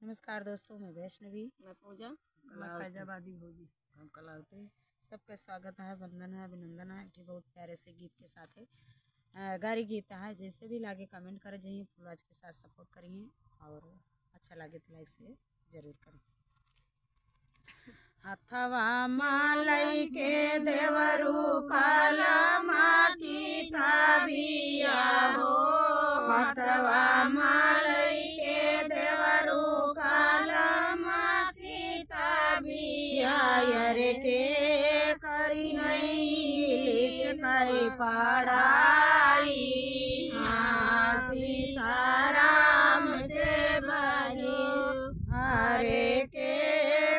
नमस्कार दोस्तों, मैं वैष्णवी, मैं पूजा, फैजाबादी भोजी, हम कलावती। सबका स्वागत है, वंदन है, अभिनंदन है। एक बहुत प्यारे से गीत के साथ है, गारी गीत है। जैसे भी लागे कमेंट कर जाइए, फुलराज के साथ सपोर्ट करिए और अच्छा लगे तो लाइक से जरूर करें। हथवा मालई के देवरू काला माटी ताबिया हो, हथवा मालई के देवरू काला माटी ताबिया यर के करी इंग्लिश कई पढ़ाई, सीताराम से बनी हरे के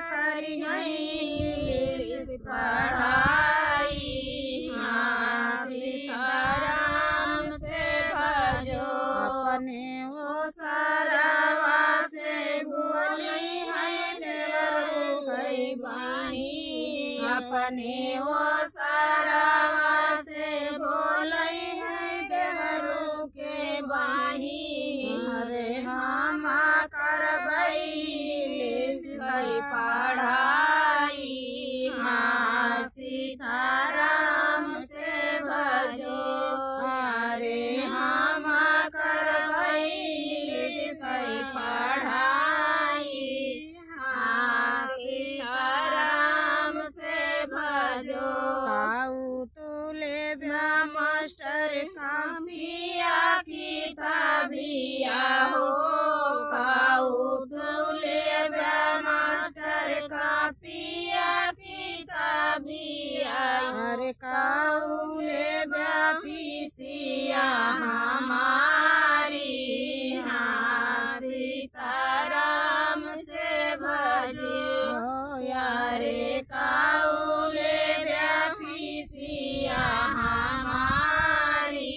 करी इंग्लिश पढ़ाई, सीताराम से भजो अपने वो सरवा से बोली है देवरू कई बानी, अपने वो सरवा से बोली है देवरू के बाही, अरे हम करबई गई पढ़ाई, सीताराम से भजो अरे हम करबई गई पढ़ाई, सीताराम से भजो। काऊ तुले मास्टर कापिया किताबिया हो, काऊ तुले मास्टर कापिया किताबिया, अरे काऊले व्यापीसिया हमारी, सीताराम से भजो यारे काऊले व्यापीसिया हमारी,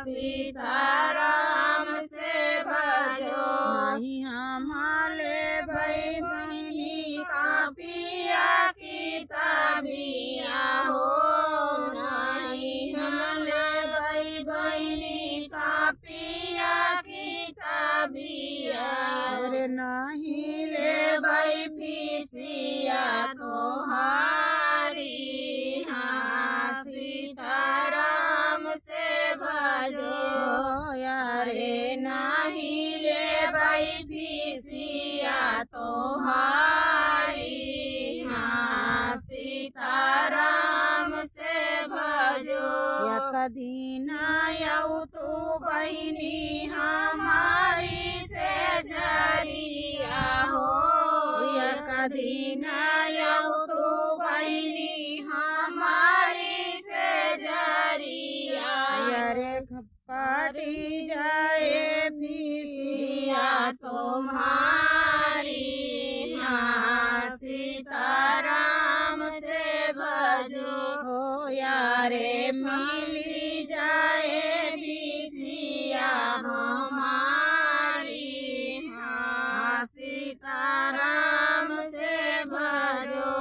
सीताराम से भजो। नहीं हमारे भाई बहनी कापिया किताबिया हो, नहीं हमारे भाई बहनी कापिया किताबिया, अरे नहीं ले भाई फीसिया तोहारी, सीताराम से भजो यारे नहीं ले भाई फीसिया तोहारी, सीताराम से भजो। एक दिन आयौ तू बहनी हमारी से जरिया हो, एक दिन आयौ तू बहनी हमारी से जरिया, अरे खप्पाटी जाए फीसिया तुम्हारी, सीताराम से भजो हो यारे मिली जाए फीसिया हमारी, सीताराम से भजो।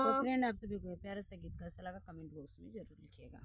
तो फ्रेंड, आप सभी को प्यारा सा गीत कैसा लगा कमेंट बॉक्स में जरूर लिखिएगा।